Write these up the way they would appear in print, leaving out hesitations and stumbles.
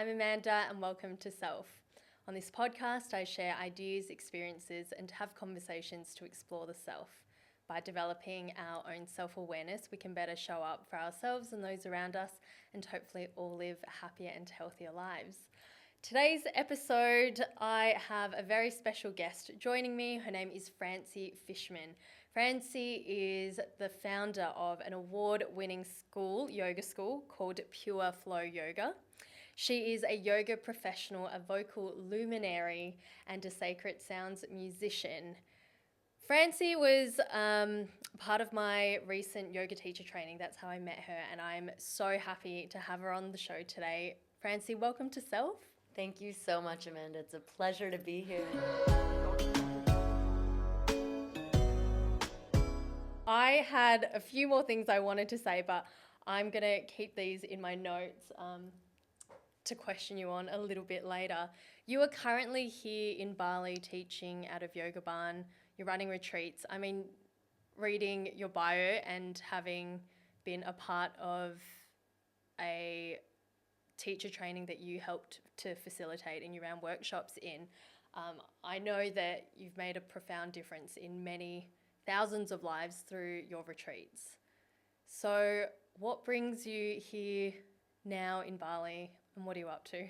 I'm Amanda and welcome to Self. On this podcast, I share ideas, experiences, and have conversations to explore the self. By developing our own self-awareness, we can better show up for ourselves and those around us and hopefully all live happier and healthier lives. Today's episode, I have a very special guest joining me. Her name is Francie Fishman. Francie is the founder of an award-winning yoga school called Pure Flow Yoga. She is a yoga professional, a vocal luminary, and a sacred sounds musician. Francie was part of my recent yoga teacher training. That's how I met her, and I'm so happy to have her on the show today. Francie, welcome to Self. Thank you so much, Amanda. It's a pleasure to be here. I had a few more things I wanted to say, but I'm going to keep these in my notes to question you on a little bit later. You are currently here in Bali teaching out of Yoga Barn. You're running retreats. I mean, reading your bio and having been a part of a teacher training that you helped to facilitate and you ran workshops in, I know that you've made a profound difference in many thousands of lives through your retreats. So what brings you here now in Bali and what are you up to?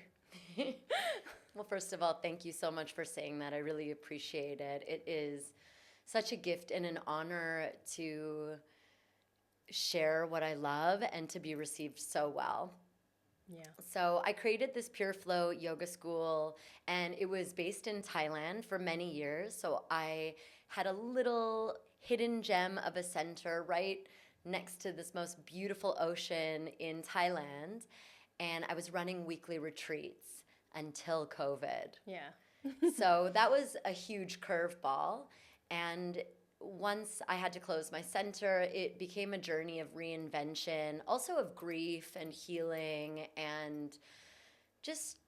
Well, first of all, thank you so much for saying that. I really appreciate it. It is such a gift and an honor to share what I love and to be received so well. Yeah. So I created this Pure Flow yoga school, and it was based in Thailand for many years. So I had a little hidden gem of a center right next to this most beautiful ocean in Thailand. And I was running weekly retreats until COVID. Yeah. So that was a huge curveball. And once I had to close my center, it became a journey of reinvention, also of grief and healing and just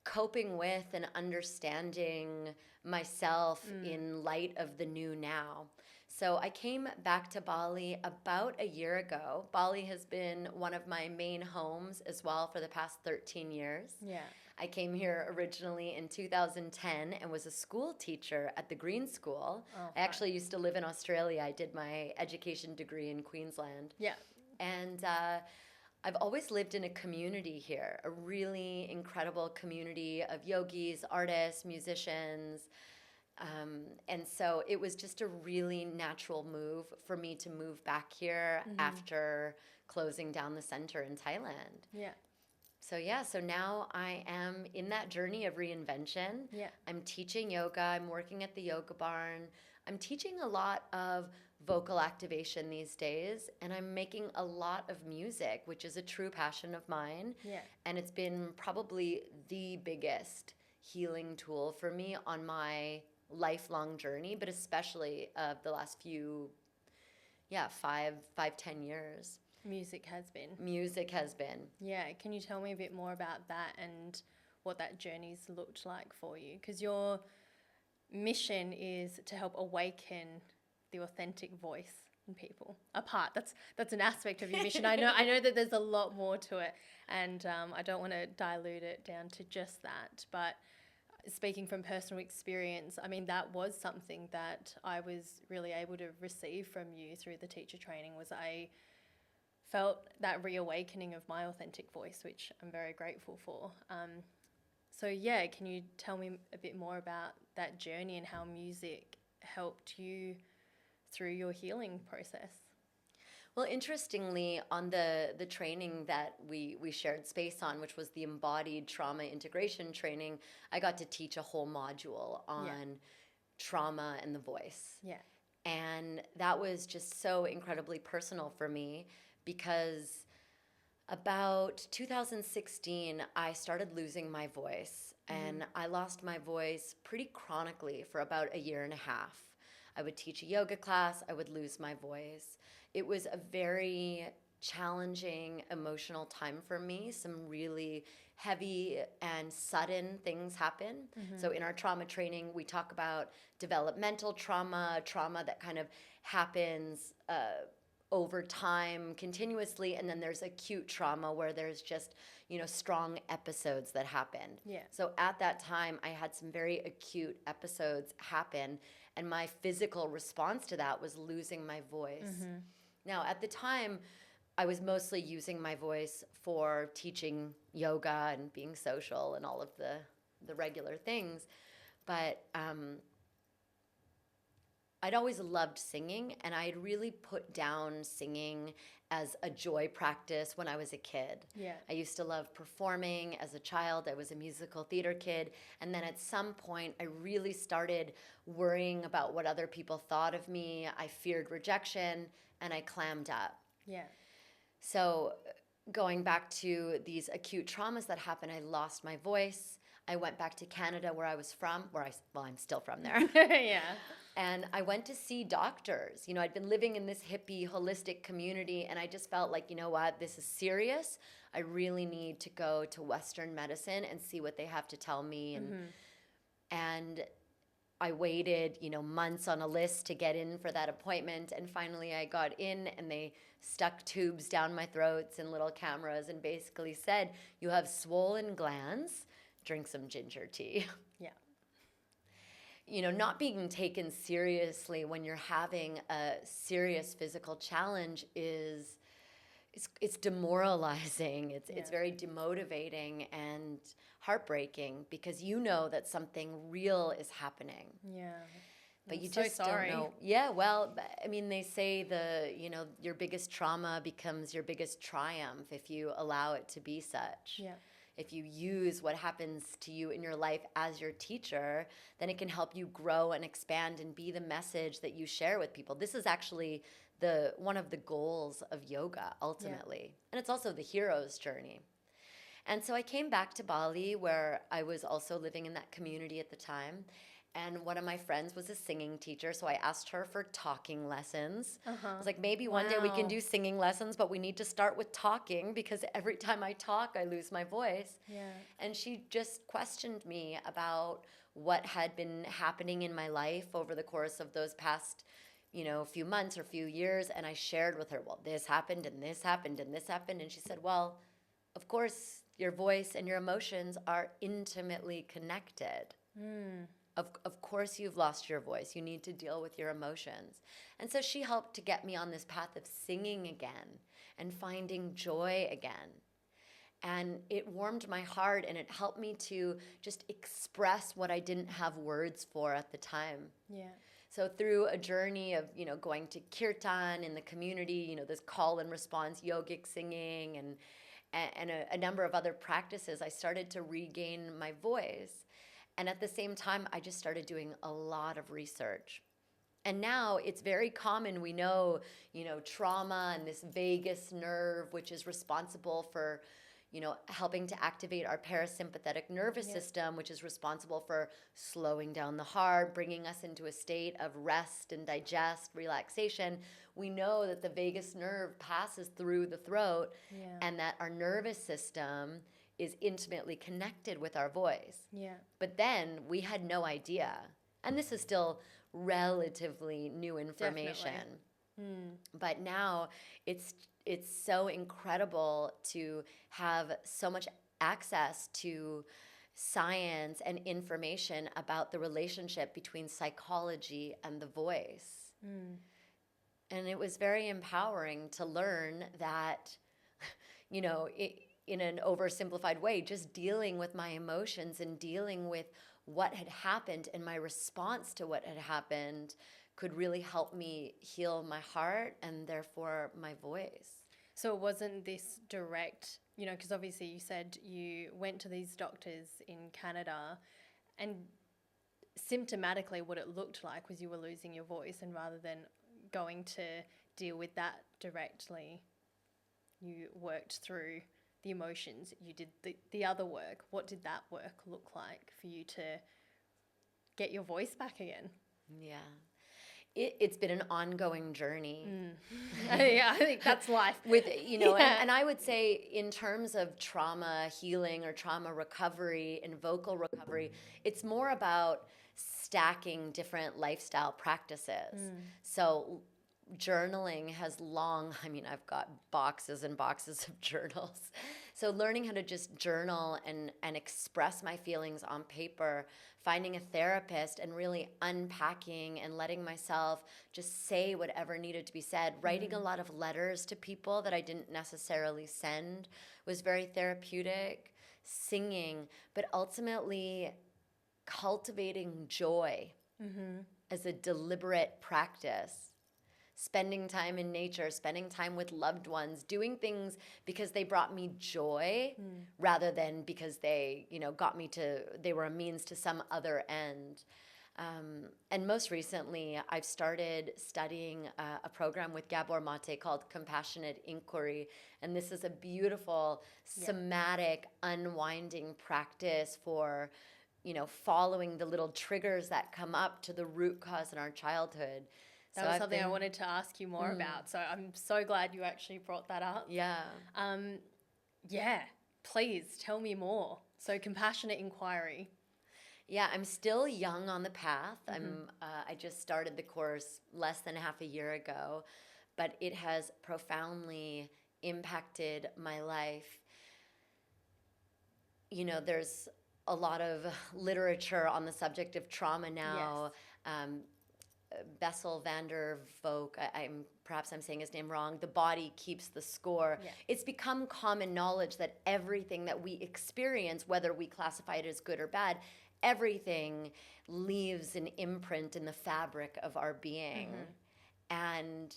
coping with and understanding myself in light of the new now. So I came back to Bali about a year ago. Bali has been one of my main homes as well for the past 13 years. Yeah. I came here originally in 2010 and was a school teacher at the Green School. Oh, I actually used to live in Australia. I did my education degree in Queensland. Yeah. And I've always lived in a community here, a really incredible community of yogis, artists, musicians. And so it was just a really natural move for me to move back here after closing down the center in Thailand. Yeah. So now I am in that journey of reinvention. Yeah. I'm teaching yoga. I'm working at the Yoga Barn. I'm teaching a lot of vocal activation these days, and I'm making a lot of music, which is a true passion of mine. Yeah. And it's been probably the biggest healing tool for me on my lifelong journey, but especially of the last few, 10 years. Music has been. Yeah. Can you tell me a bit more about that and what that journey's looked like for you? Because your mission is to help awaken the authentic voice in people. That's an aspect of your mission. I know that there's a lot more to it, and I don't want to dilute it down to just that. But speaking from personal experience, I mean, that was something that I was really able to receive from you through the teacher training. Was I felt that reawakening of my authentic voice, which I'm very grateful for. Can you tell me a bit more about that journey and how music helped you through your healing process? Well, interestingly, on the training that we shared space on, which was the embodied trauma integration training, I got to teach a whole module on trauma and the voice. Yeah. And that was just so incredibly personal for me, because about 2016, I started losing my voice, and I lost my voice pretty chronically for about a year and a half. I would teach a yoga class, I would lose my voice. It was a very challenging emotional time for me. Some really heavy and sudden things happen. So in our trauma training, we talk about developmental trauma that kind of happens over time continuously, and then there's acute trauma where there's just, strong episodes that happen. Yeah. So at that time, I had some very acute episodes happen, and my physical response to that was losing my voice. Now, at the time, I was mostly using my voice for teaching yoga and being social and all of the regular things. But I'd always loved singing, and I'd really put down singing as a joy practice when I was a kid. Yeah. I used to love performing as a child. I was a musical theater kid. And then at some point, I really started worrying about what other people thought of me. I feared rejection, and I clammed up. Yeah. So going back to these acute traumas that happened, I lost my voice. I went back to Canada where I was from, I'm still from there. Yeah. And I went to see doctors. I'd been living in this hippie, holistic community, and I just felt like, what, this is serious. I really need to go to Western medicine and see what they have to tell me. And I waited, months on a list to get in for that appointment. And finally I got in, and they stuck tubes down my throats and little cameras and basically said, you have swollen glands, drink some ginger tea. Yeah. Not being taken seriously when you're having a serious physical challenge it's demoralizing. It's very demotivating and heartbreaking because that something real is happening. Yeah. But I'm you so just sorry. don't know. Yeah, well, they say your biggest trauma becomes your biggest triumph if you allow it to be such. Yeah. If you use what happens to you in your life as your teacher, then it can help you grow and expand and be the message that you share with people. This is actually one of the goals of yoga, ultimately. Yeah. And it's also the hero's journey. And so I came back to Bali, where I was also living in that community at the time. And one of my friends was a singing teacher, so I asked her for talking lessons. I was like, maybe one day we can do singing lessons, but we need to start with talking because every time I talk, I lose my voice. Yeah. And she just questioned me about what had been happening in my life over the course of those past, few months or few years. And I shared with her, well, this happened and this happened and this happened. And she said, well, of course, your voice and your emotions are intimately connected. Of course you've lost your voice. You need to deal with your emotions. And so she helped to get me on this path of singing again and finding joy again. And it warmed my heart, and it helped me to just express what I didn't have words for at the time. Yeah. So through a journey of, going to kirtan in the community, this call and response yogic singing and a number of other practices, I started to regain my voice. And at the same time, I just started doing a lot of research. And now it's very common. We know, trauma and this vagus nerve, which is responsible for, helping to activate our parasympathetic nervous system, which is responsible for slowing down the heart, bringing us into a state of rest and digest, relaxation. We know that the vagus nerve passes through the throat and that our nervous system is intimately connected with our voice. Yeah. But then we had no idea. And this is still relatively new information. But now it's so incredible to have so much access to science and information about the relationship between psychology and the voice. And it was very empowering to learn that, in an oversimplified way, just dealing with my emotions and dealing with what had happened and my response to what had happened could really help me heal my heart and therefore my voice. So it wasn't this direct, because obviously you said you went to these doctors in Canada, and symptomatically what it looked like was you were losing your voice, and rather than going to deal with that directly, you worked through the emotions, you did the other work. What did that work look like for you to get your voice back again? Yeah. It's been an ongoing journey. Yeah, I think that's life. And I would say in terms of trauma healing or trauma recovery and vocal recovery, it's more about stacking different lifestyle practices. So journaling has I've got boxes and boxes of journals. So learning how to just journal and express my feelings on paper, finding a therapist and really unpacking and letting myself just say whatever needed to be said, writing a lot of letters to people that I didn't necessarily send was very therapeutic, singing, but ultimately cultivating joy as a deliberate practice. Spending time in nature, spending time with loved ones, doing things because they brought me joy rather than because they, they were a means to some other end. And most recently, I've started studying a program with Gabor Maté called Compassionate Inquiry. And this is a beautiful, somatic, unwinding practice for, following the little triggers that come up to the root cause in our childhood. That was something I wanted to ask you more about. So I'm so glad you actually brought that up. Yeah. Please tell me more. So compassionate inquiry. Yeah, I'm still young on the path. I just started the course less than half a year ago, but it has profoundly impacted my life. There's a lot of literature on the subject of trauma now. Yes. Bessel van der Volk, perhaps I'm saying his name wrong, the body keeps the score. Yeah. It's become common knowledge that everything that we experience, whether we classify it as good or bad, everything leaves an imprint in the fabric of our being. And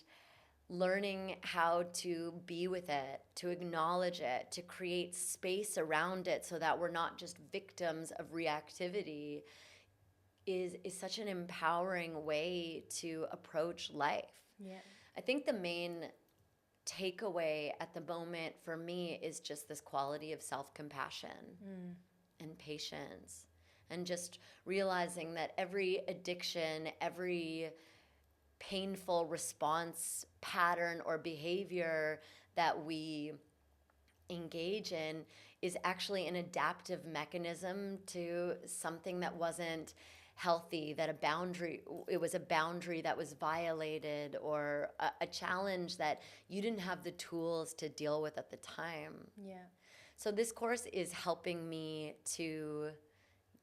learning how to be with it, to acknowledge it, to create space around it so that we're not just victims of reactivity is such an empowering way to approach life. Yeah. I think the main takeaway at the moment for me is just this quality of self-compassion and patience, and just realizing that every addiction, every painful response pattern or behavior that we engage in is actually an adaptive mechanism to something that wasn't healthy, that it was a boundary that was violated, or a challenge that you didn't have the tools to deal with at the time. Yeah. So this course is helping me to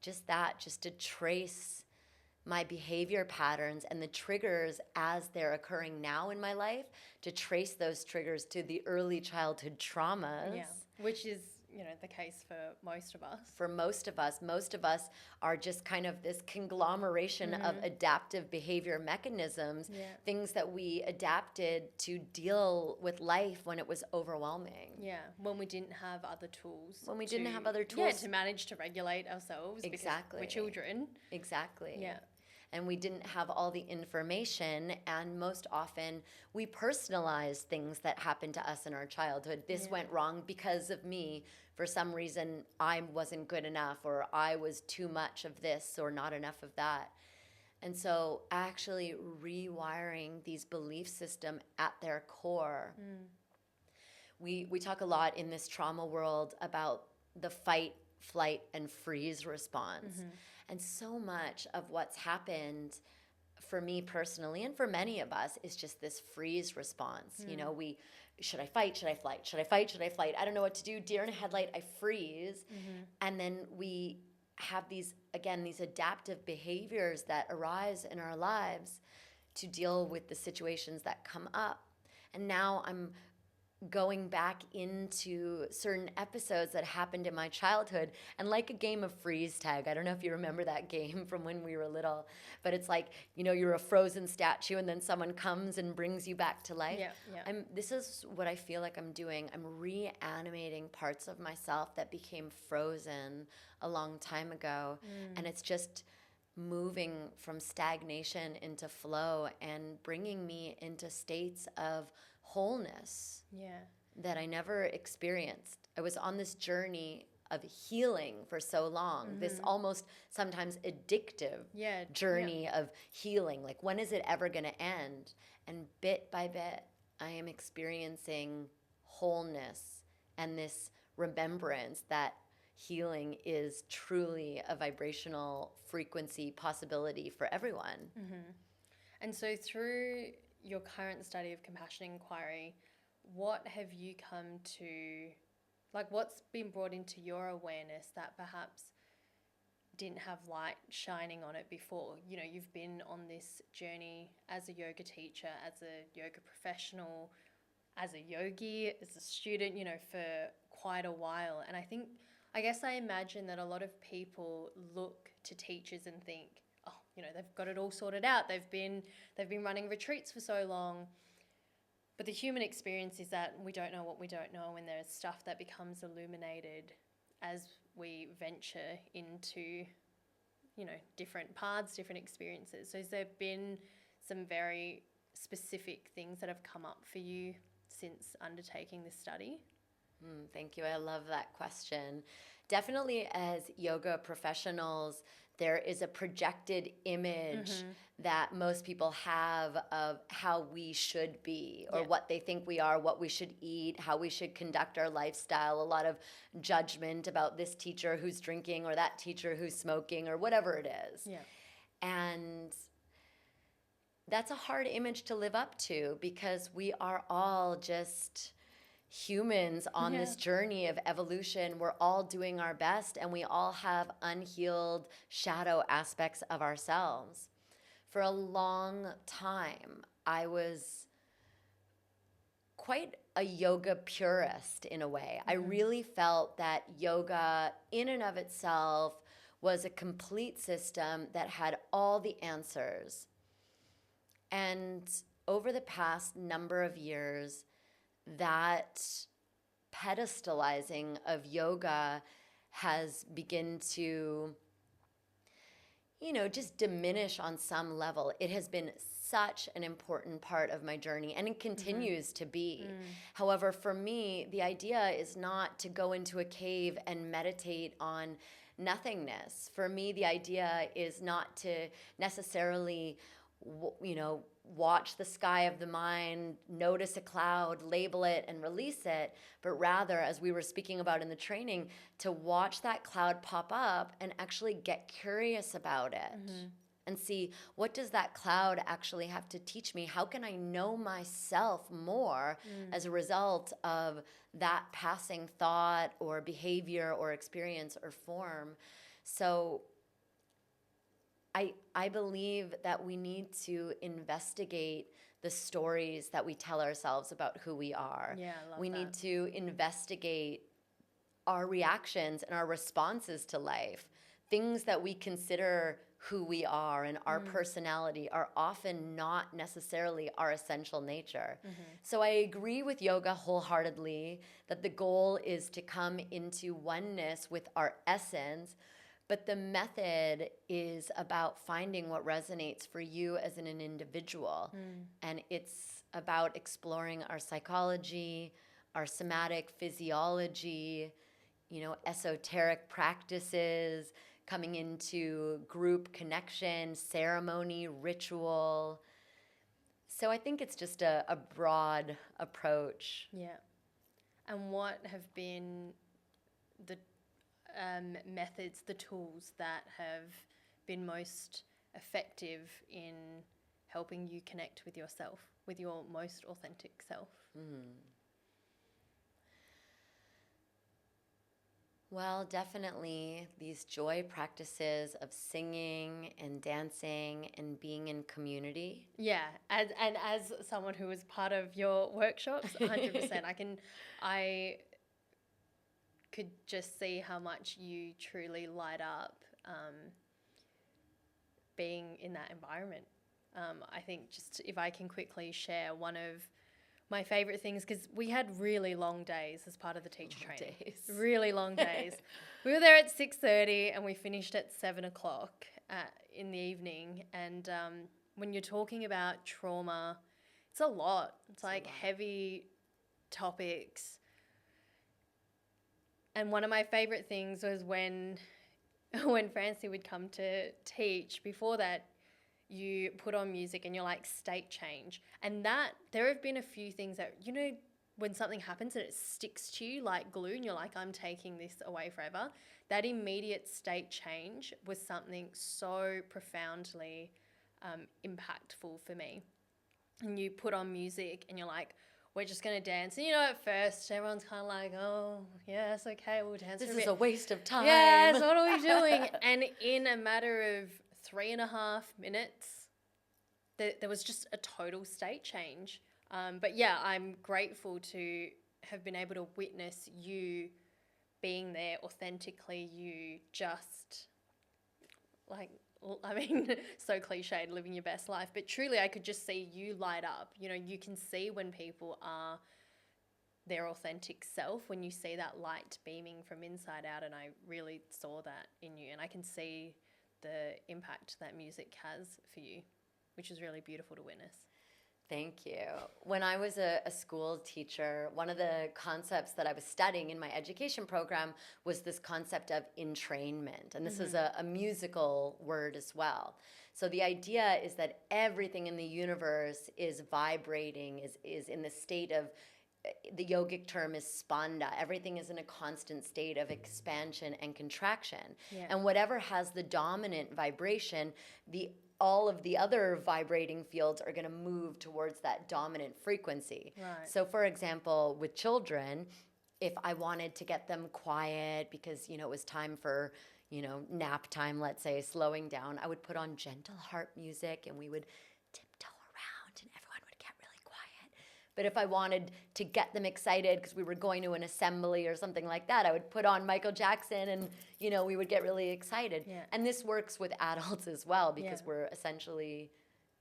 just to trace my behavior patterns and the triggers as they're occurring now in my life, to trace those triggers to the early childhood traumas. Yeah, which is, the case for most of us. For most of us are just kind of this conglomeration of adaptive behavior mechanisms, things that we adapted to deal with life when it was overwhelming. Yeah, when we didn't have other tools. Yeah, to manage to regulate ourselves. Exactly. Because we're children. Exactly. Yeah. And we didn't have all the information, and most often we personalized things that happened to us in our childhood. This went wrong because of me. For some reason, I wasn't good enough, or I was too much of this or not enough of that. And so actually rewiring these belief systems at their core. We talk a lot in this trauma world about the fight, flight, and freeze response. And so much of what's happened for me personally, and for many of us, is just this freeze response. Should I fight? Should I flight? Should I fight? Should I flight? I don't know what to do. Deer in a headlight, I freeze. And then we have these adaptive behaviors that arise in our lives to deal with the situations that come up. And now I'm going back into certain episodes that happened in my childhood, and like a game of freeze tag. I don't know if you remember that game from when we were little, but it's like, you're a frozen statue and then someone comes and brings you back to life. Yeah. This is what I feel like I'm doing. I'm reanimating parts of myself that became frozen a long time ago. And it's just moving from stagnation into flow and bringing me into states of wholeness that I never experienced. I was on this journey of healing for so long, this almost sometimes addictive journey of healing. Like, when is it ever going to end? And bit by bit, I am experiencing wholeness and this remembrance that healing is truly a vibrational frequency possibility for everyone. And so through your current study of compassion inquiry, what have you come to, like what's been brought into your awareness that perhaps didn't have light shining on it before? You know, you've been on this journey as a yoga teacher, as a yoga professional, as a yogi, as a student, you know, for quite a while. And I guess I imagine that a lot of people look to teachers and think, oh, you know, they've got it all sorted out. They've been running retreats for so long. But the human experience is that we don't know what we don't know, and there's stuff that becomes illuminated as we venture into, you know, different paths, different experiences. So has there been some very specific things that have come up for you since undertaking this study? Thank you. I love that question. Definitely, as yoga professionals, there is a projected image that most people have of how we should be, or what they think we are, what we should eat, how we should conduct our lifestyle, a lot of judgment about this teacher who's drinking or that teacher who's smoking or whatever it is. Yeah. And that's a hard image to live up to, because we are all just humans on this journey of evolution. We're all doing our best, and we all have unhealed shadow aspects of ourselves. For a long time, I was quite a yoga purist in a way. I really felt that yoga in and of itself was a complete system that had all the answers. And over the past number of years, that pedestalizing of yoga has begun to, you know, just diminish on some level. It has been such an important part of my journey, and it continues to be. However, for me, the idea is not to go into a cave and meditate on nothingness. For me, the idea is not to necessarily, you know, watch the sky of the mind, notice a cloud, label it, and release it, but rather, as we were speaking about in the training, to watch that cloud pop up and actually get curious about it and see, what does that cloud actually have to teach me? How can I know myself more as a result of that passing thought or behavior or experience or form? So I believe that we need to investigate the stories that we tell ourselves about who we are. Yeah, I love we that. need to investigate our reactions and our responses to life. Things that we consider who we are and our personality are often not necessarily our essential nature. So I agree with yoga wholeheartedly that the goal is to come into oneness with our essence. But the method is about finding what resonates for you as an individual. And it's about exploring our psychology, our somatic physiology, you know, esoteric practices, coming into group connection, ceremony, ritual. So I think it's just a broad approach. Yeah. And what have been the methods, the tools that have been most effective in helping you connect with yourself, with your most authentic self? Well, definitely these joy practices of singing and dancing and being in community. Yeah, and as someone who was part of your workshops, 100%, I could just see how much you truly light up being in that environment. I think just if I can quickly share one of my favorite things, because we had really long days as part of the teacher training. Really long days. We were there at 6:30 and we finished at 7 o'clock in the evening. And when you're talking about trauma, it's a lot. It's like heavy topics. And one of my favorite things was when Francie would come to teach. Before that, you put on music and you're like, state change. And that, there have been a few things that, you know, when something happens and it sticks to you like glue and you're like, I'm taking this away forever. That immediate state change was something so profoundly impactful for me. and you put on music and you're like, we're just going to dance. And, you know, at first everyone's kind of like, oh, yes, okay, we'll dance This for a is bit. a waste of time. Yes, what are we doing? And in a matter of 3.5 minutes, there was just a total state change. But yeah, I'm grateful to have been able to witness you being there authentically, you just like, I mean, so cliched, living your best life, but truly I could just see you light up. You know, you can see when people are their authentic self, when you see that light beaming from inside out, and I really saw that in you, and I can see the impact that music has for you, which is really beautiful to witness. Thank you. When I was a school teacher, one of the concepts that I was studying in my education program was this concept of entrainment. And this is a musical word as well. So the idea is that everything in the universe is vibrating, is in the state of, the yogic term is spanda. Everything is in a constant state of expansion and contraction. Yeah. And whatever has the dominant vibration, all of the other vibrating fields are going to move towards that dominant frequency. Right. So for example, with children, if I wanted to get them quiet because, you know, it was time for, you know, nap time, let's say, slowing down, I would put on gentle harp music and we would tiptoe around and everyone would get really quiet. But if I wanted to get them excited because we were going to an assembly or something like that, I would put on Michael Jackson and, you know, we would get really excited. Yeah. And this works with adults as well because Yeah. we're essentially,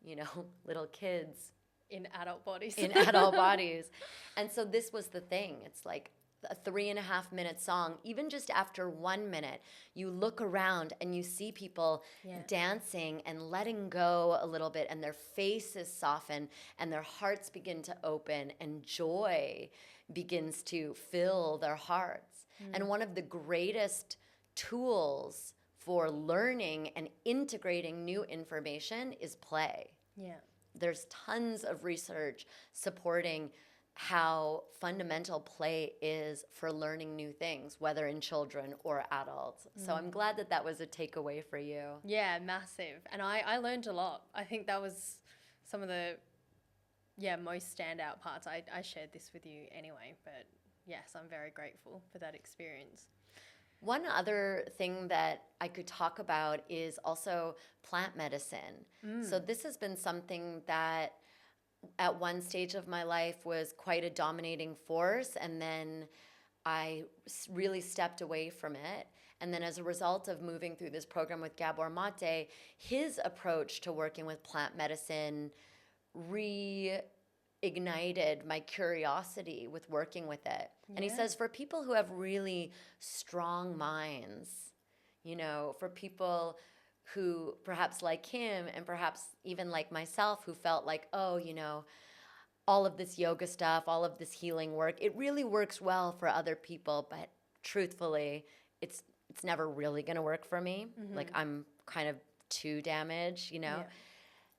you know, little kids In adult bodies. in adult bodies. And so this was the thing. It's like a 3.5 minute song. Even just after 1 minute, you look around and you see people Yeah. dancing and letting go a little bit, and their faces soften and their hearts begin to open and joy begins to fill their hearts. And one of the greatest tools for learning and integrating new information is play. Yeah. There's tons of research supporting how fundamental play is for learning new things, whether in children or adults. So I'm glad that was a takeaway for you. Yeah, massive. And I learned a lot. I think that was some of the, most standout parts. I shared this with you anyway, but yes, I'm very grateful for that experience. One other thing that I could talk about is also plant medicine. So this has been something that at one stage of my life was quite a dominating force, and then I really stepped away from it. And then as a result of moving through this program with Gabor Maté, his approach to working with plant medicine reignited my curiosity with working with it. And he says for people who have really strong minds, you know, for people who perhaps like him and perhaps even like myself who felt like, oh, you know, all of this yoga stuff, all of this healing work, it really works well for other people, but truthfully, it's never really going to work for me. Like I'm kind of too damaged, you know? Yeah.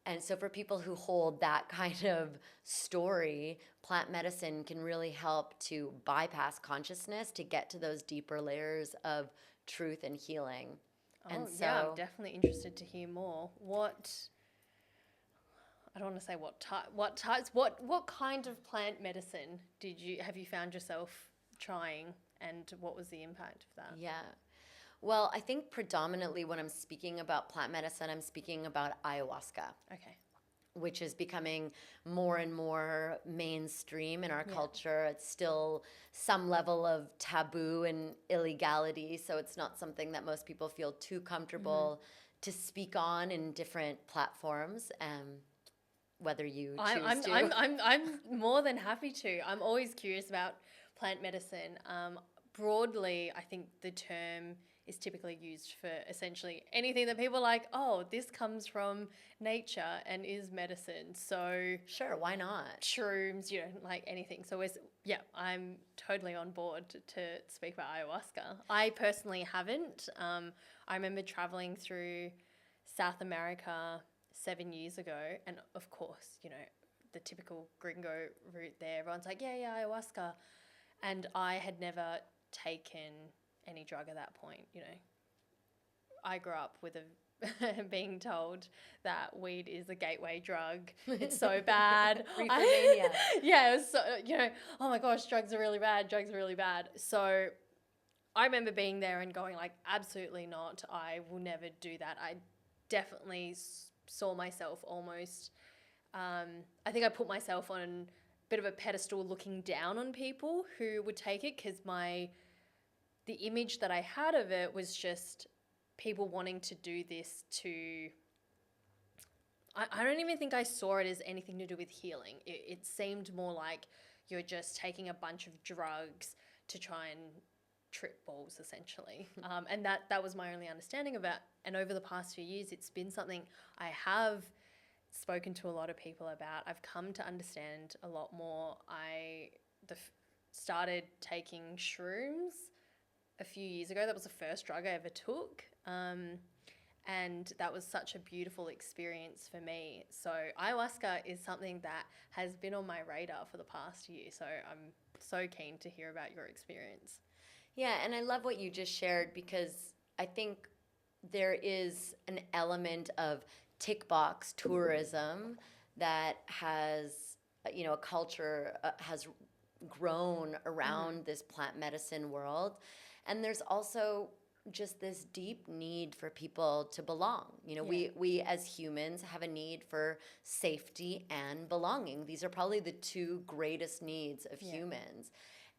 And so for people who hold that kind of story, plant medicine can really help to bypass consciousness to get to those deeper layers of truth and healing. And so, I'm definitely interested to hear more. I don't want to say what types, what kind of plant medicine have you found yourself trying, and what was the impact of that? yeah. Well, I think predominantly when I'm speaking about plant medicine, I'm speaking about ayahuasca, Okay. which is becoming more and more mainstream in our culture. It's still some level of taboo and illegality, so it's not something that most people feel too comfortable to speak on in different platforms. Whether you choose to. I'm more than happy to. I'm always curious about plant medicine. Broadly, I think the term is typically used for essentially anything that people are like, oh, this comes from nature and is medicine. So Sure, why not? shrooms, you know, like anything. So I'm totally on board to speak about ayahuasca. I personally haven't. I remember traveling through South America 7 years ago, and of course, you know, the typical gringo route there, everyone's like, yeah, ayahuasca. And I had never taken any drug at that point, you know. I grew up with being told that weed is a gateway drug. It's so bad. Reefermania. Yeah, it was so, oh my gosh, drugs are really bad. Drugs are really bad. So I remember being there and going like, absolutely not. I will never do that. I definitely saw myself almost, I think I put myself on a bit of a pedestal looking down on people who would take it, because the image that I had of it was just people wanting to do this to, I don't even think I saw it as anything to do with healing. It seemed more like you're just taking a bunch of drugs to try and trip balls, essentially. And that was my only understanding of it. And over the past few years, it's been something I have spoken to a lot of people about. I've come to understand a lot more. I started taking shrooms a few years ago. That was the first drug I ever took. And that was such a beautiful experience for me. So ayahuasca is something that has been on my radar for the past year. So I'm so keen to hear about your experience. Yeah, and I love what you just shared, because I think there is an element of tick box tourism that has, a culture has grown around this plant medicine world. And there's also just this deep need for people to belong. We as humans have a need for safety and belonging. These are probably the two greatest needs of humans.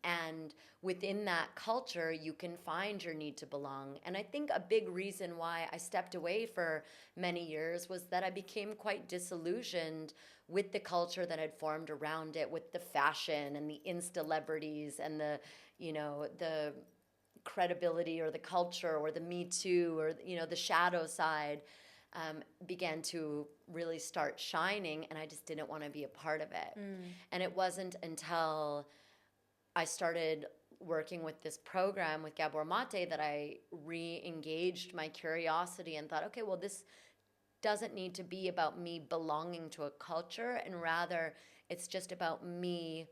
And within that culture, you can find your need to belong. And I think a big reason why I stepped away for many years was that I became quite disillusioned with the culture that had formed around it, with the fashion and the Insta-celebrities and the credibility or the culture or the Me Too or, the shadow side began to really start shining, and I just didn't want to be a part of it. And it wasn't until I started working with this program with Gabor Maté that I re-engaged my curiosity and thought, okay, well, this doesn't need to be about me belonging to a culture, and rather it's just about me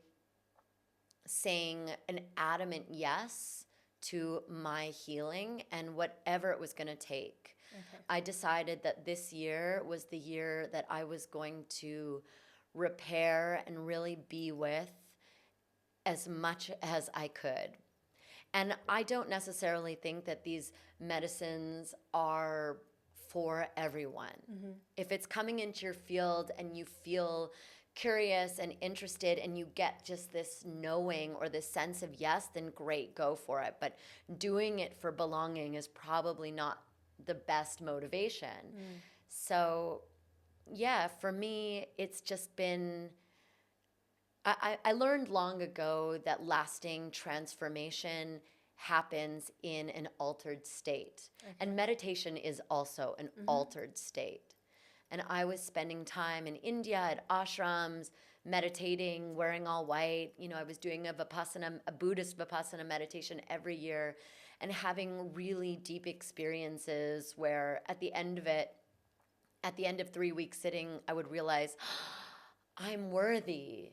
saying an adamant yes to my healing and whatever it was going to take. Okay. I decided that this year was the year that I was going to repair and really be with as much as I could. And I don't necessarily think that these medicines are for everyone. If it's coming into your field and you feel curious and interested and you get just this knowing or this sense of yes, then great, go for it. But doing it for belonging is probably not the best motivation. So yeah, for me, it's just been, I learned long ago that lasting transformation happens in an altered state. Okay. And meditation is also an altered state. And I was spending time in India at ashrams, meditating, wearing all white. I was doing a Buddhist Vipassana meditation every year and having really deep experiences where at the end of 3 weeks sitting, I would realize, I'm worthy.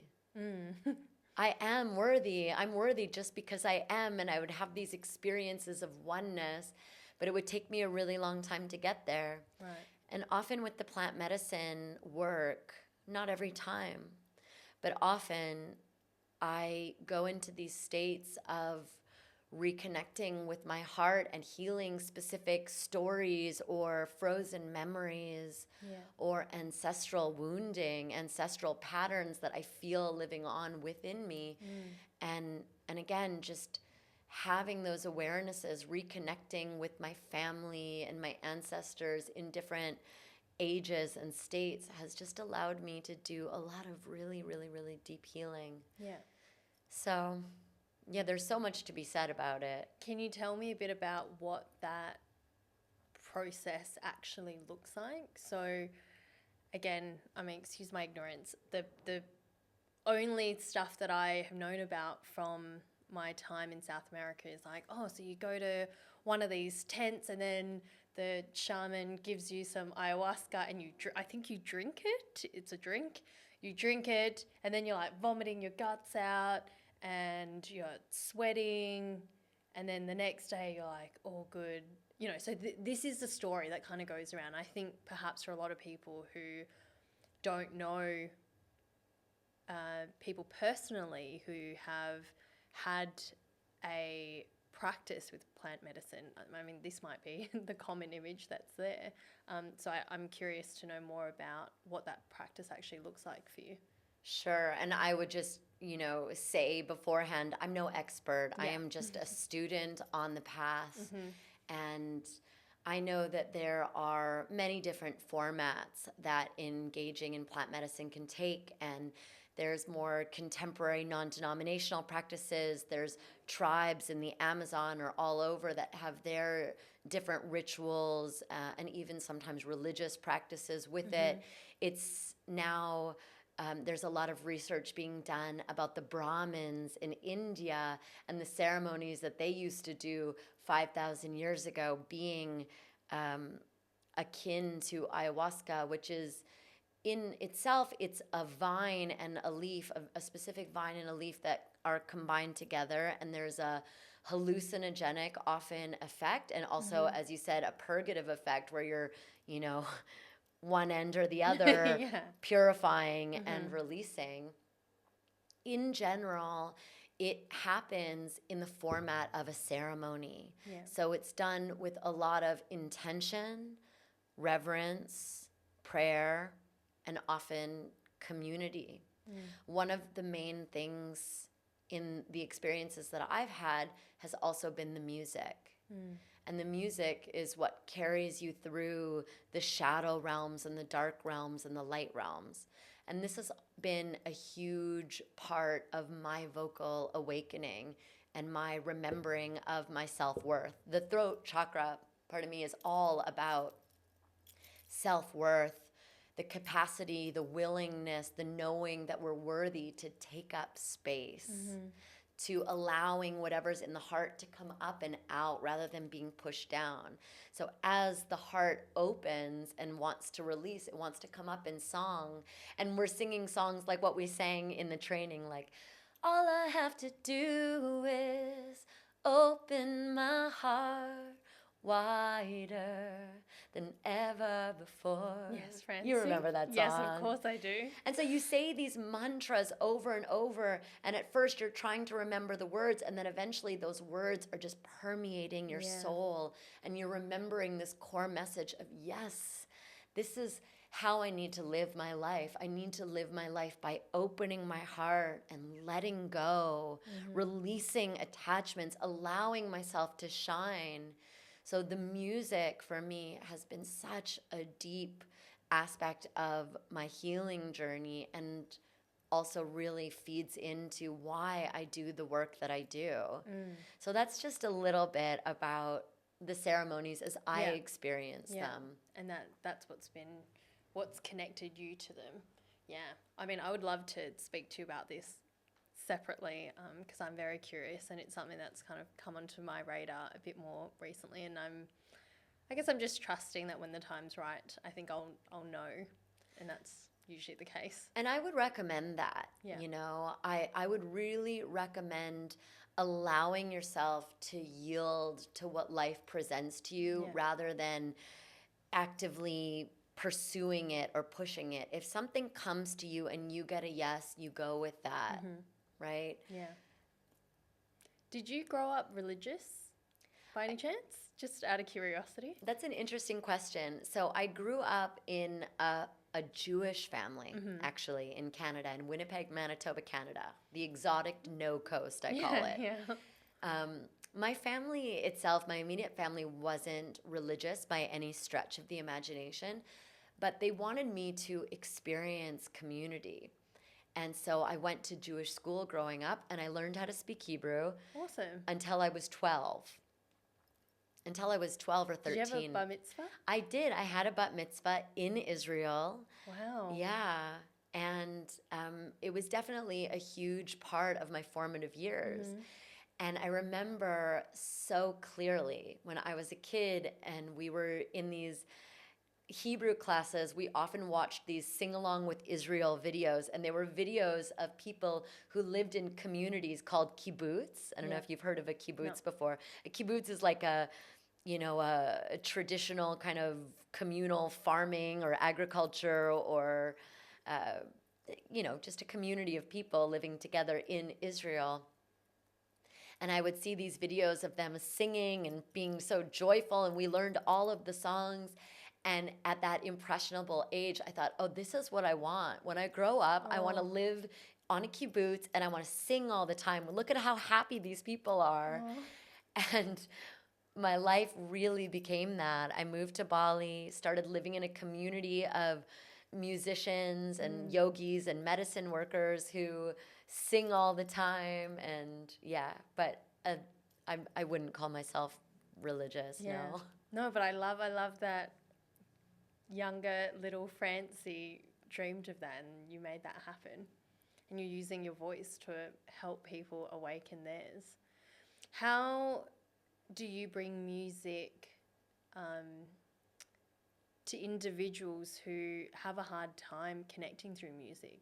I am worthy. I'm worthy just because I am. And I would have these experiences of oneness, but it would take me a really long time to get there. Right. And often with the plant medicine work, not every time, but often I go into these states of reconnecting with my heart and healing specific stories or frozen memories or ancestral wounding, ancestral patterns that I feel living on within me. And again, just having those awarenesses, reconnecting with my family and my ancestors in different ages and states has just allowed me to do a lot of really, really, really deep healing. Yeah. So yeah, there's so much to be said about it. Can you tell me a bit about what that process actually looks like? So, again, excuse my ignorance, the only stuff that I have known about from my time in South America is like, so you go to one of these tents and then the shaman gives you some ayahuasca and I think you drink it. It's a drink. You drink it and then you're like vomiting your guts out and you're sweating, and then the next day you're like all good. so this is the story that kind of goes around. I think perhaps for a lot of people who don't know people personally who have had a practice with plant medicine, I mean, this might be the common image that's there. So I'm curious to know more about what that practice actually looks like for you. Sure. And I would just, say beforehand, I'm no expert. I am just a student on the path. And I know that there are many different formats that engaging in plant medicine can take. And there's more contemporary non-denominational practices. There's tribes in the Amazon or all over that have their different rituals and even sometimes religious practices with it. It's now... there's a lot of research being done about the Brahmins in India and the ceremonies that they used to do 5,000 years ago being akin to ayahuasca, which is in itself, it's a vine and a leaf, a specific vine and a leaf that are combined together, and there's a hallucinogenic often effect, and also, as you said, a purgative effect where you're, one end or the other, purifying and releasing. In general, it happens in the format of a ceremony. So it's done with a lot of intention, reverence, prayer, and often community. One of the main things in the experiences that I've had has also been the music. And the music is what carries you through the shadow realms and the dark realms and the light realms. And this has been a huge part of my vocal awakening and my remembering of my self-worth. The throat chakra, part of me, is all about self-worth, the capacity, the willingness, the knowing that we're worthy to take up space. To allowing whatever's in the heart to come up and out rather than being pushed down. So as the heart opens and wants to release, it wants to come up in song. And we're singing songs like what we sang in the training, like, all I have to do is open my heart wider than ever before. Yes, Francie. You remember that song? Yes, of course I do. And so you say these mantras over and over, and at first you're trying to remember the words, and then eventually those words are just permeating your soul, and you're remembering this core message of, yes, this is how I need to live my life. I need to live my life by opening my heart and letting go, releasing attachments, allowing myself to shine. So the music for me has been such a deep aspect of my healing journey, and also really feeds into why I do the work that I do. So that's just a little bit about the ceremonies as I experience them. And that's what's connected you to them. I mean, I would love to speak to you about this separately because I'm very curious, and it's something that's kind of come onto my radar a bit more recently, and I guess I'm just trusting that when the time's right, I think I'll know, and that's usually the case. And I would recommend that. I would really recommend allowing yourself to yield to what life presents to you rather than actively pursuing it or pushing it. If something comes to you and you get a yes, you go with that. Right? Did you grow up religious by any chance? Just out of curiosity. That's an interesting question. So I grew up in a Jewish family, actually, in Canada, in Winnipeg, Manitoba, Canada. The exotic no coast, I call it. My family itself, my immediate family, wasn't religious by any stretch of the imagination, but they wanted me to experience community. And so I went to Jewish school growing up, and I learned how to speak Hebrew. Awesome. Until I was 12. Until I was 12 or 13. Did you have a bar mitzvah? I did. I had a bat mitzvah in Israel. Wow. Yeah. And it was definitely a huge part of my formative years. And I remember so clearly when I was a kid and we were in these Hebrew classes, we often watched these sing-along with Israel videos, and they were videos of people who lived in communities called kibbutz. I don't know if you've heard of a kibbutz before. A kibbutz is like a a traditional kind of communal farming or agriculture or, just a community of people living together in Israel. And I would see these videos of them singing and being so joyful, and we learned all of the songs. And at that impressionable age, I thought, oh, this is what I want. When I grow up, I want to live on a kibbutz, and I want to sing all the time. Look at how happy these people are. And my life really became that. I moved to Bali, started living in a community of musicians and yogis and medicine workers who sing all the time. And but I wouldn't call myself religious, no. No, but I love that younger little Francie dreamed of that, and you made that happen. And you're using your voice to help people awaken theirs. How do you bring music to individuals who have a hard time connecting through music?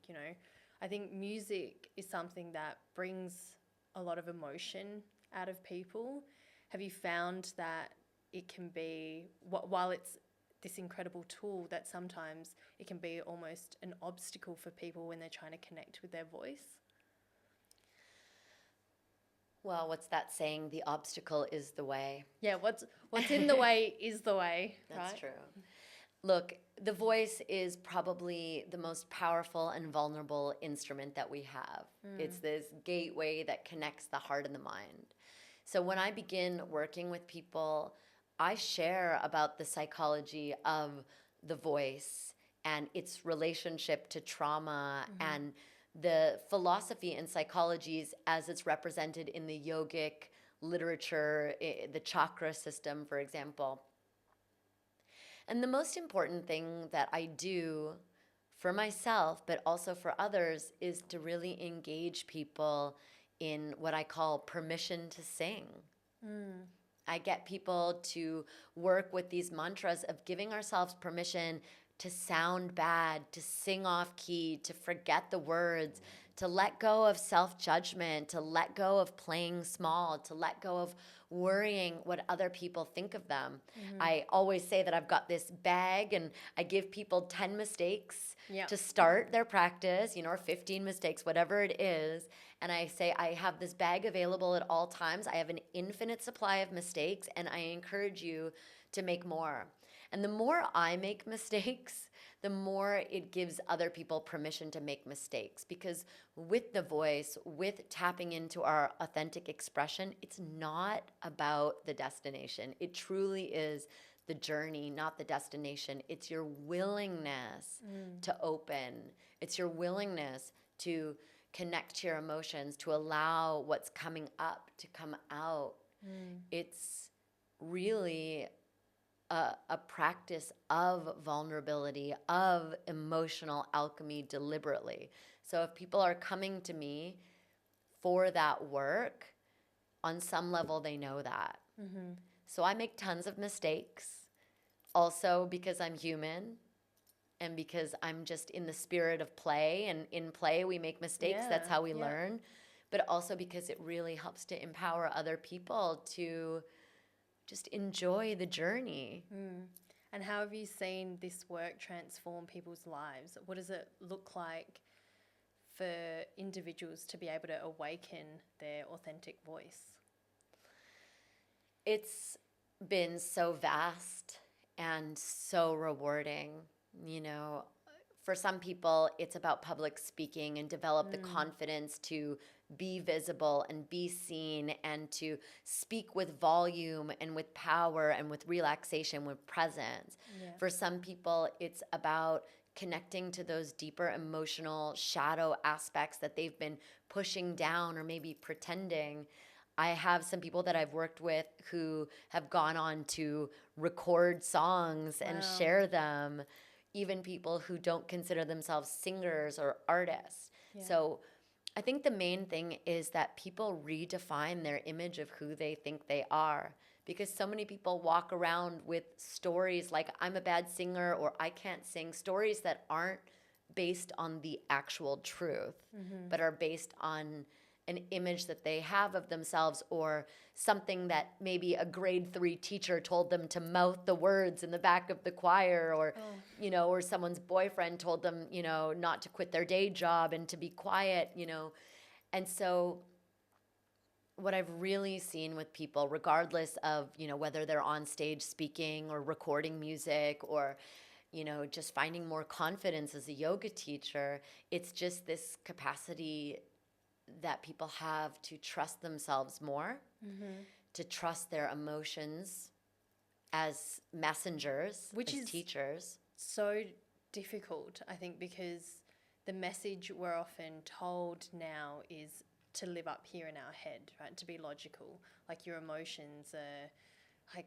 I think music is something that brings a lot of emotion out of people. Have you found that it can be, while it's this incredible tool, that sometimes it can be almost an obstacle for people when they're trying to connect with their voice? Well, what's that saying? The obstacle is the way. Yeah, what's in the way is the way, right? That's true. Look, the voice is probably the most powerful and vulnerable instrument that we have. It's this gateway that connects the heart and the mind. So when I begin working with people, I share about the psychology of the voice and its relationship to trauma and the philosophy and psychologies as it's represented in the yogic literature, the chakra system, for example. And the most important thing that I do for myself, but also for others, is to really engage people in what I call permission to sing. I get people to work with these mantras of giving ourselves permission to sound bad, to sing off key, to forget the words, to let go of self-judgment, to let go of playing small, to let go of worrying what other people think of them. I always say that I've got this bag and I give people 10 mistakes to start their practice, or 15 mistakes, whatever it is. And I say I have this bag available at all times. I have an infinite supply of mistakes, and I encourage you to make more. And the more I make mistakes, the more it gives other people permission to make mistakes. Because with the voice, with tapping into our authentic expression, it's not about the destination. It truly is the journey, not the destination. It's your willingness to open. It's your willingness to connect to your emotions, to allow what's coming up to come out. It's really a practice of vulnerability, of emotional alchemy deliberately. So if people are coming to me for that work, on some level they know that. So I make tons of mistakes, also because I'm human and because I'm just in the spirit of play, and in play we make mistakes. That's how we learn. But also because it really helps to empower other people to just enjoy the journey. And how have you seen this work transform people's lives? What does it look like for individuals to be able to awaken their authentic voice? It's been so vast and so rewarding. For some people, it's about public speaking and develop the confidence to be visible and be seen and to speak with volume and with power and with relaxation, with presence. For some people, it's about connecting to those deeper emotional shadow aspects that they've been pushing down or maybe pretending. I have some people that I've worked with who have gone on to record songs and share them, even people who don't consider themselves singers or artists. So I think the main thing is that people redefine their image of who they think they are, because so many people walk around with stories like I'm a bad singer or I can't sing, stories that aren't based on the actual truth, but are based on an image that they have of themselves, or something that maybe a grade 3 teacher told them to mouth the words in the back of the choir, or or someone's boyfriend told them, not to quit their day job and to be quiet, And so what I've really seen with people, regardless of, whether they're on stage speaking or recording music, or just finding more confidence as a yoga teacher, it's just this capacity that people have to trust themselves more, to trust their emotions as messengers, which as is teachers. So difficult, I think, because the message we're often told now is to live up here in our head, right? To be logical, like your emotions are like,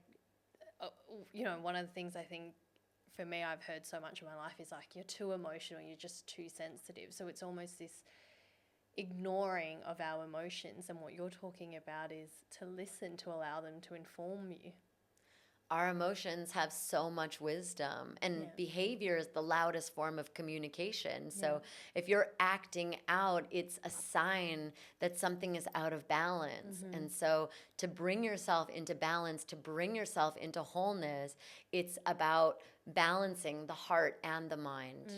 one of the things I think for me I've heard so much in my life is like, you're too emotional, you're just too sensitive. So it's almost this ignoring of our emotions, and what you're talking about is to listen, to allow them to inform you. Our emotions have so much wisdom, and behavior is the loudest form of communication. So if you're acting out, it's a sign that something is out of balance. And so to bring yourself into balance, to bring yourself into wholeness, it's about balancing the heart and the mind,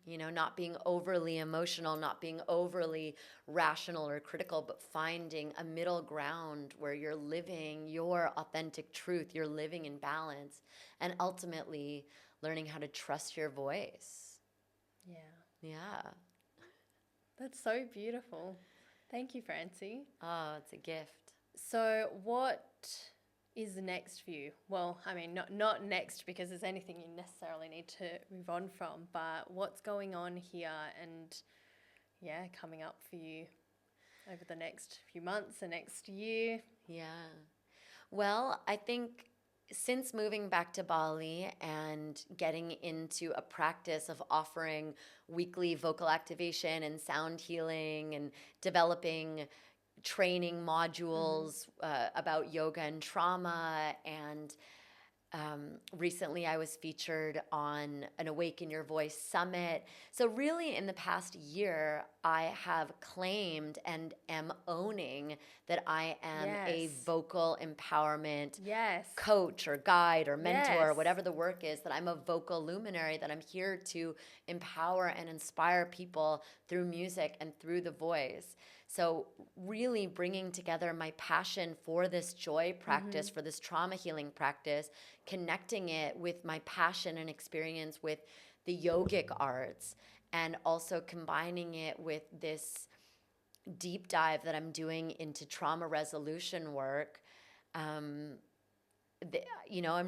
not being overly emotional, not being overly rational or critical, but finding a middle ground where you're living your authentic truth, you're living in balance, and ultimately learning how to trust your voice. Yeah. That's so beautiful. Thank you, Francie. Oh, it's a gift. So what is next for you? Well, I mean, not next because there's anything you necessarily need to move on from, but what's going on here and coming up for you over the next few months, the next year? Yeah. Well, I think since moving back to Bali and getting into a practice of offering weekly vocal activation and sound healing and developing training modules about yoga and trauma, and recently I was featured on an Awaken Your Voice Summit. So really in the past year, I have claimed and am owning that I am a vocal empowerment coach or guide or mentor, whatever the work is, that I'm a vocal luminary, that I'm here to empower and inspire people through music and through the voice. So really bringing together my passion for this joy practice, for this trauma healing practice, connecting it with my passion and experience with the yogic arts, and also combining it with this deep dive that I'm doing into trauma resolution work. I'm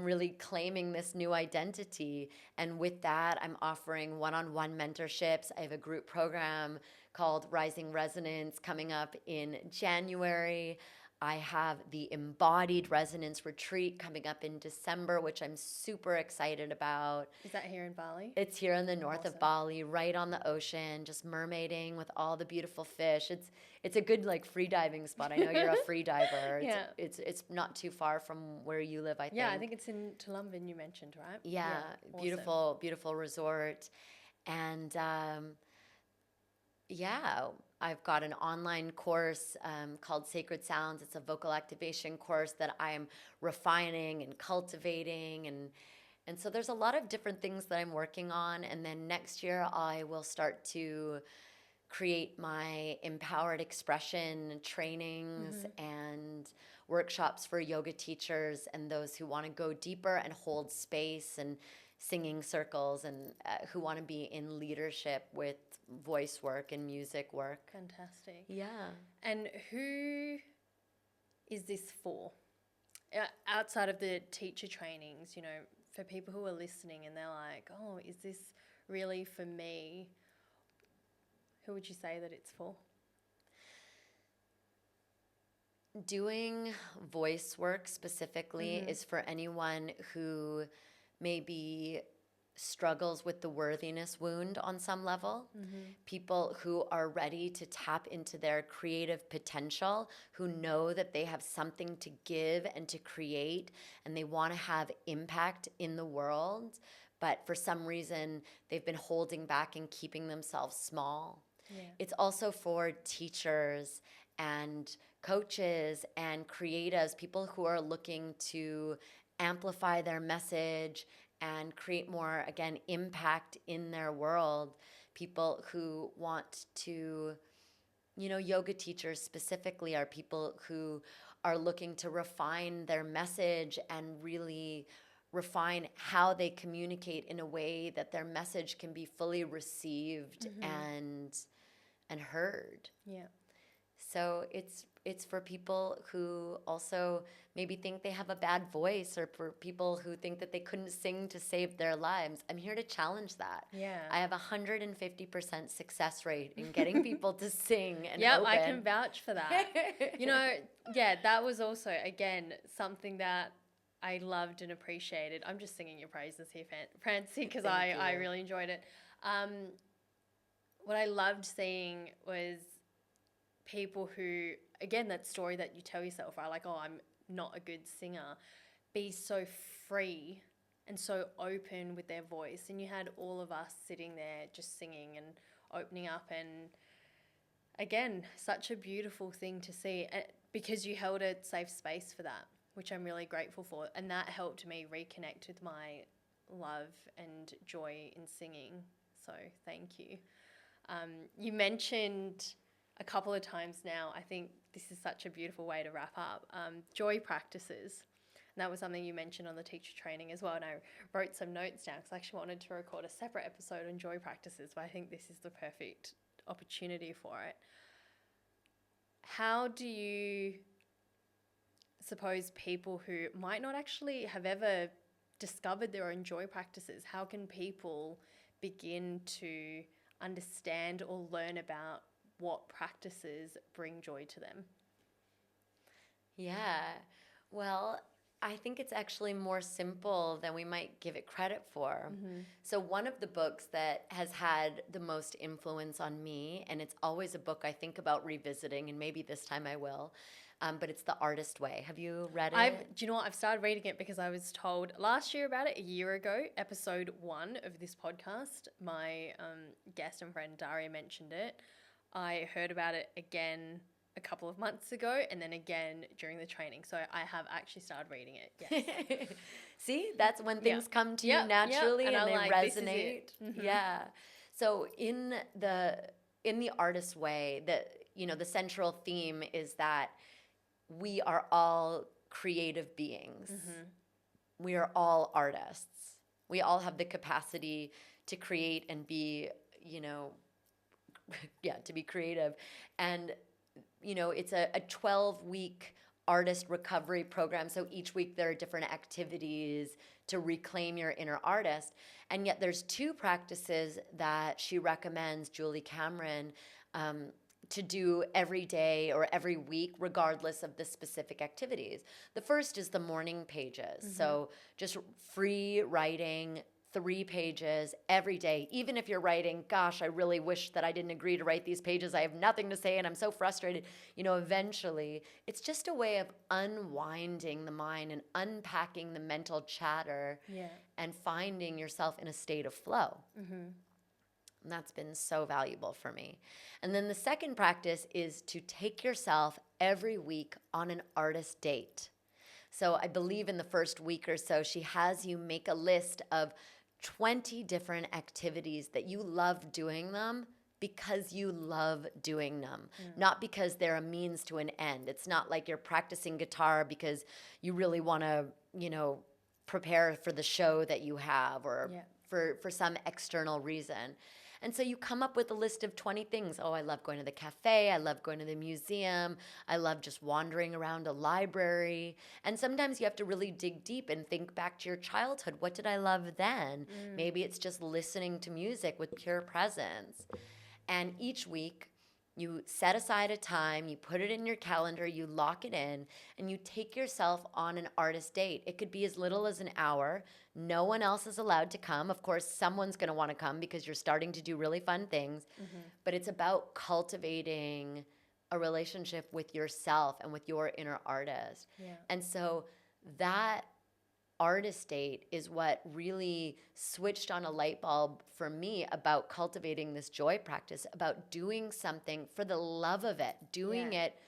really claiming this new identity. And with that, I'm offering one-on-one mentorships. I have a group program called Rising Resonance coming up in January. I have the Embodied Resonance Retreat coming up in December, which I'm super excited about. Is that here in Bali? It's here in the north of Bali, right on the ocean, just mermaiding with all the beautiful fish. It's a good free diving spot. I know you're a free diver. It's not too far from where you live, I think. Yeah, I think it's in Tulumban, you mentioned, right? Yeah, awesome. Beautiful resort. And I've got an online course called Sacred Sounds. It's a vocal activation course that I'm refining and cultivating. And so there's a lot of different things that I'm working on. And then next year, I will start to create my empowered expression trainings and workshops for yoga teachers and those who want to go deeper and hold space, and singing circles, and who want to be in leadership with voice work and music work. Fantastic. Yeah. And who is this for? Outside of the teacher trainings, for people who are listening and they're like, oh, is this really for me? Who would you say that it's for? Doing voice work specifically is for anyone who maybe struggles with the worthiness wound on some level. People who are ready to tap into their creative potential, who know that they have something to give and to create, and they want to have impact in the world, but for some reason they've been holding back and keeping themselves small. It's also for teachers and coaches and creatives, people who are looking to amplify their message and create more, again, impact in their world. People who want to, yoga teachers specifically are people who are looking to refine their message and really refine how they communicate in a way that their message can be fully received and heard. Yeah. So it's for people who also maybe think they have a bad voice, or for people who think that they couldn't sing to save their lives. I'm here to challenge that. Yeah. I have 150% success rate in getting people to sing and yeah, open. I can vouch for that. That was also, again, something that I loved and appreciated. I'm just singing your praises here, Francie, because I really enjoyed it. What I loved seeing was people who, again, that story that you tell yourself, right? Like, oh, I'm not a good singer, be so free and so open with their voice. And you had all of us sitting there just singing and opening up. And again, such a beautiful thing to see, because you held a safe space for that, which I'm really grateful for. And that helped me reconnect with my love and joy in singing. So thank you. You mentioned a couple of times now, I think this is such a beautiful way to wrap up, joy practices. And that was something you mentioned on the teacher training as well. And I wrote some notes down because I actually wanted to record a separate episode on joy practices, but I think this is the perfect opportunity for it. How do you suppose people who might not actually have ever discovered their own joy practices, how can people begin to understand or learn about what practices bring joy to them? Yeah. Well, I think it's actually more simple than we might give it credit for. Mm-hmm. So one of the books that has had the most influence on me, and it's always a book I think about revisiting, and maybe this time I will, but it's The Artist Way. Have you read it? Do you know what? I've started reading it because I was told last year about it, a year ago, episode 1 of this podcast. My guest and friend Daria mentioned it. I heard about it again a couple of months ago, and then again during the training. So I have actually started reading it. Yes. See, that's when things come to you naturally and they resonate. Mm-hmm. Yeah. So in the Artist Way, the central theme is that we are all creative beings. Mm-hmm. We are all artists. We all have the capacity to create and be, to be creative. And, it's a 12-week artist recovery program. So each week there are different activities to reclaim your inner artist. And yet there's 2 practices that she recommends, Julie Cameron, to do every day or every week, regardless of the specific activities. The first is the morning pages. Mm-hmm. So just free writing 3 pages every day. Even if you're writing, gosh, I really wish that I didn't agree to write these pages. I have nothing to say and I'm so frustrated. Eventually, it's just a way of unwinding the mind and unpacking the mental chatter and finding yourself in a state of flow. Mm-hmm. And that's been so valuable for me. And then the second practice is to take yourself every week on an artist date. So I believe in the first week or so, she has you make a list of 20 different activities that you love doing them because you love doing them, not because they're a means to an end. It's not like you're practicing guitar because you really want to, prepare for the show that you have or for some external reason. And so you come up with a list of 20 things. Oh, I love going to the cafe. I love going to the museum. I love just wandering around a library. And sometimes you have to really dig deep and think back to your childhood. What did I love then? Maybe it's just listening to music with pure presence. And each week, you set aside a time, you put it in your calendar, you lock it in, and you take yourself on an artist date. It could be as little as an hour. No one else is allowed to come. Of course, someone's going to want to come because you're starting to do really fun things. Mm-hmm. But it's about cultivating a relationship with yourself and with your inner artist. Yeah. And so that artist state is what really switched on a light bulb for me about cultivating this joy practice, about doing something for the love of it, doing it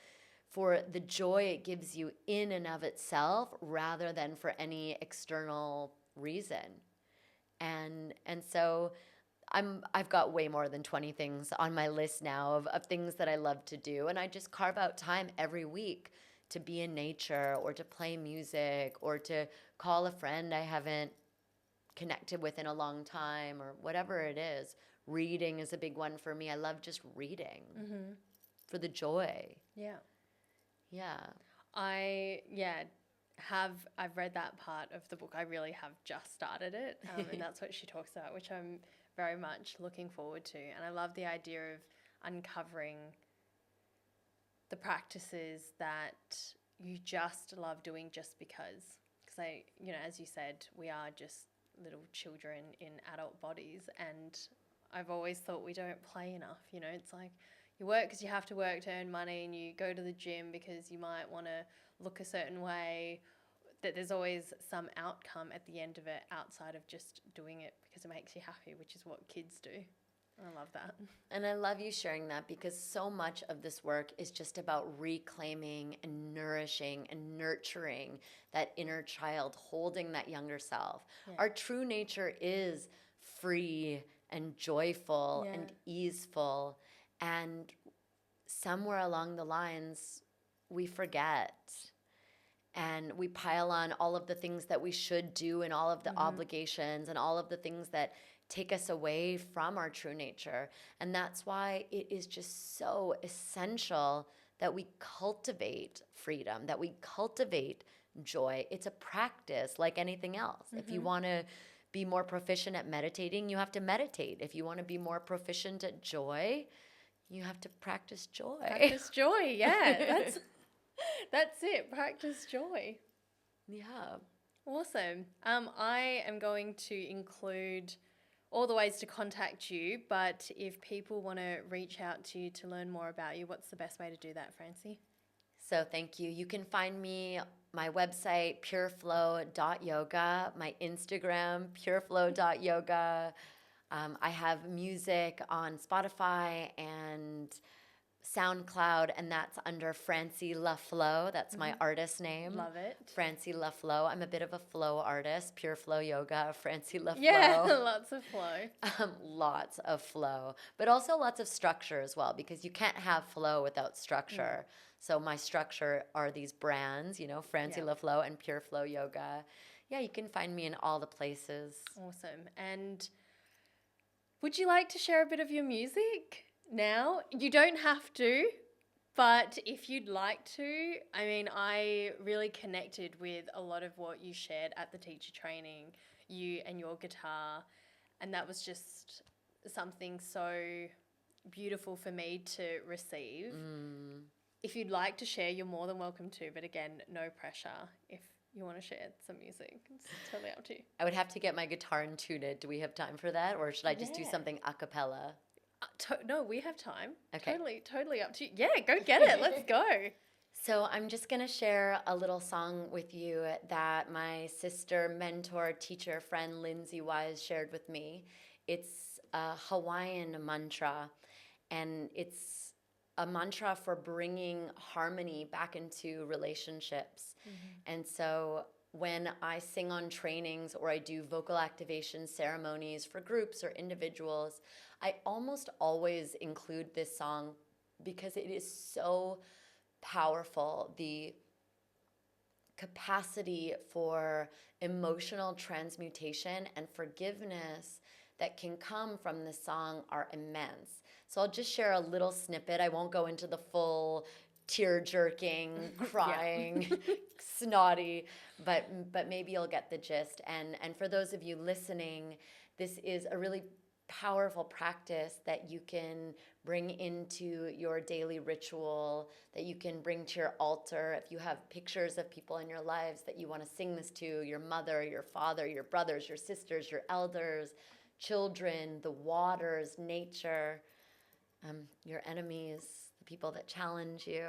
for the joy it gives you in and of itself rather than for any external reason. And so I've got way more than 20 things on my list now of things that I love to do. And I just carve out time every week to be in nature or to play music or to call a friend I haven't connected with in a long time or whatever it is. Reading is a big one for me. I love just reading for the joy. Yeah. Yeah. I've read that part of the book. I really have just started it, and that's what she talks about, which I'm very much looking forward to. And I love the idea of uncovering the practices that you just love doing just because. Because as you said, we are just little children in adult bodies, and I've always thought we don't play enough. It's like you work because you have to work to earn money, and you go to the gym because you might want to look a certain way, that there's always some outcome at the end of it outside of just doing it because it makes you happy, which is what kids do. I love that. And I love you sharing that because so much of this work is just about reclaiming and nourishing and nurturing that inner child, holding that younger self. Yeah. Our true nature is free and joyful and easeful. And somewhere along the lines, we forget. And we pile on all of the things that we should do and all of the obligations and all of the things that take us away from our true nature. And that's why it is just so essential that we cultivate freedom, that we cultivate joy. It's a practice like anything else. If you want to be more proficient at meditating, you have to meditate. If you want to be more proficient at joy, you have to practice joy. Practice joy, yeah. That's it. Practice joy. Yeah. Awesome. I am going to include all the ways to contact you, but if people want to reach out to you to learn more about you, what's the best way to do that, Francie? So thank you. You can find me, my website, pureflow.yoga, my Instagram, pureflow.yoga. I have music on Spotify and SoundCloud, and that's under Francie LaFlow. That's my artist name. Love it. Francie LaFlow. I'm a bit of a flow artist. Pure Flow Yoga, Francie LaFlow. Yeah, lots of flow. Lots of flow, but also lots of structure as well, because you can't have flow without structure. So my structure are these brands, Francie LaFlow and Pure Flow Yoga. Yeah, you can find me in all the places. Awesome. And would you like to share a bit of your music now? You don't have to, but if you'd like to, I really connected with a lot of what you shared at the teacher training, you and your guitar, and that was just something so beautiful for me to receive. If you'd like to share, you're more than welcome to, but again, no pressure. If you want to share some music, it's totally up to you. I would have to get my guitar and tune it. Do we have time for that, or should I just do something a cappella? No, we have time. Okay. Totally up to you. Yeah, go get it. Let's go. So I'm just going to share a little song with you that my sister, mentor, teacher, friend, Lindsay Wise shared with me. It's a Hawaiian mantra, and it's a mantra for bringing harmony back into relationships. And so when I sing on trainings or I do vocal activation ceremonies for groups or individuals, I almost always include this song because it is so powerful. The capacity for emotional transmutation and forgiveness that can come from this song are immense. So I'll just share a little snippet. I won't go into the full tear-jerking, crying, snotty, but maybe you'll get the gist. And for those of you listening, this is a really powerful practice that you can bring into your daily ritual, that you can bring to your altar. If you have pictures of people in your lives that you want to sing this to, your mother, your father, your brothers, your sisters, your elders, children, the waters, nature, your enemies, the people that challenge you.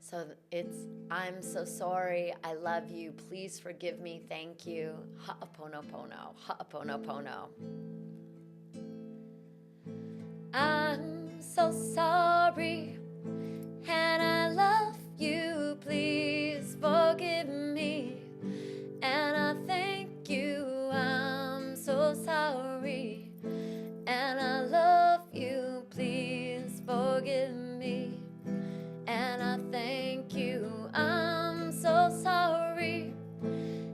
So it's, I'm so sorry, I love you, please forgive me, thank you. Ha'aponopono, ha'aponopono. I'm so sorry, and I love you, please forgive me. And I thank you, I'm so sorry, and I love you, please forgive me. And I thank you, I'm so sorry,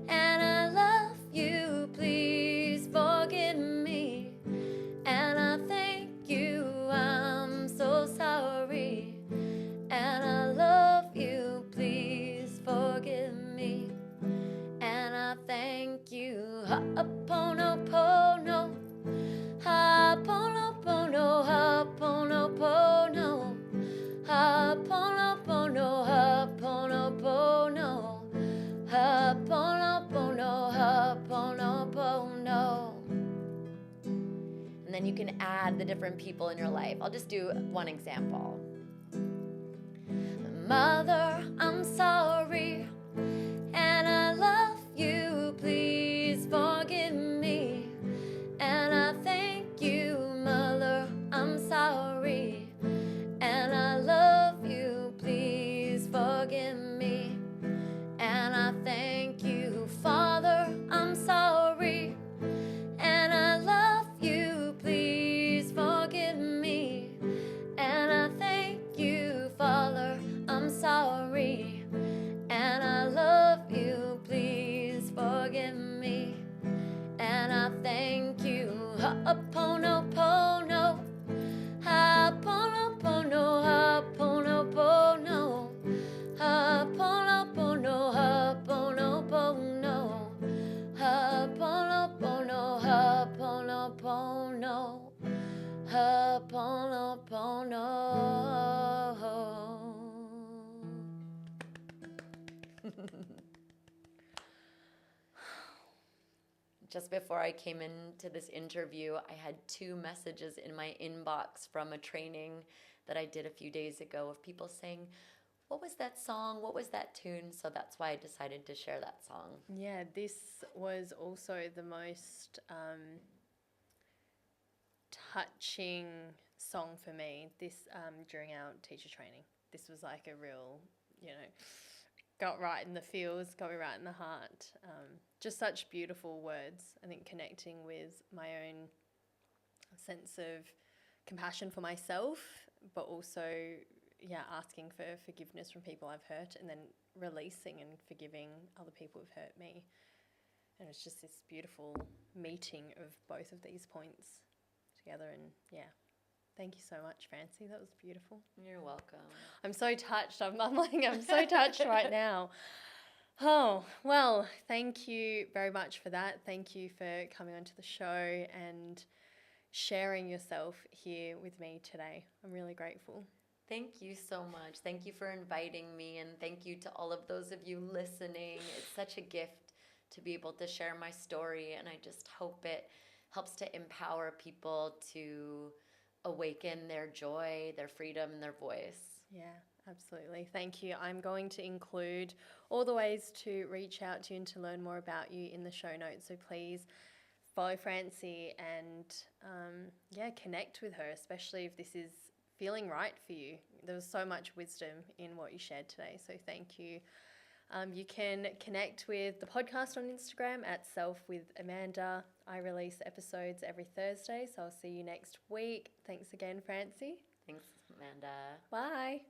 and I love you, please forgive me. And I thank you, I'm so sorry, and I love you, please forgive me. And I thank you, ha'aponopono, ha'aponopono, ha'aponopono, ha'aponopono, ha'aponopono, ha'aponopono, ha'aponopono. And then you can add the different people in your life. I'll just do one example. Mother, I'm sorry, and I love you, please forgive me. And I thank you, Mother, I'm sorry, and I love you, please forgive me. And I thank you, Father, I'm sorry, and I love you, please forgive me. And I thank you, Father, I'm sorry, and I love you, please forgive me. And I thank you, ha'aponopono, ha'aponopono, ha'aponopono, ha'aponopono, ha'aponopono, ha'aponopono, ha'aponopono, ha'aponopono. Just before I came into this interview, I had 2 messages in my inbox from a training that I did a few days ago of people saying, what was that song? What was that tune? So that's why I decided to share that song. Yeah, this was also the most touching song for me during our teacher training. This was like a real, got right in the feels, got me right in the heart. Just such beautiful words. I think connecting with my own sense of compassion for myself, but also, asking for forgiveness from people I've hurt, and then releasing and forgiving other people who've hurt me. And it's just this beautiful meeting of both of these points together. And thank you so much, Francie. That was beautiful. You're welcome. I'm so touched. I'm so touched right now. Oh, well, thank you very much for that. Thank you for coming onto the show and sharing yourself here with me today. I'm really grateful. Thank you so much. Thank you for inviting me, and thank you to all of those of you listening. It's such a gift to be able to share my story, and I just hope it helps to empower people to awaken their joy, their freedom, and their voice. Yeah, absolutely. Thank you. I'm going to include all the ways to reach out to you and to learn more about you in the show notes. So please follow Francie and connect with her, especially if this is feeling right for you. There was so much wisdom in what you shared today. So thank you. You can connect with the podcast on Instagram at selfwithamanda. I release episodes every Thursday, so I'll see you next week. Thanks again, Francie. Thanks, Amanda. Bye.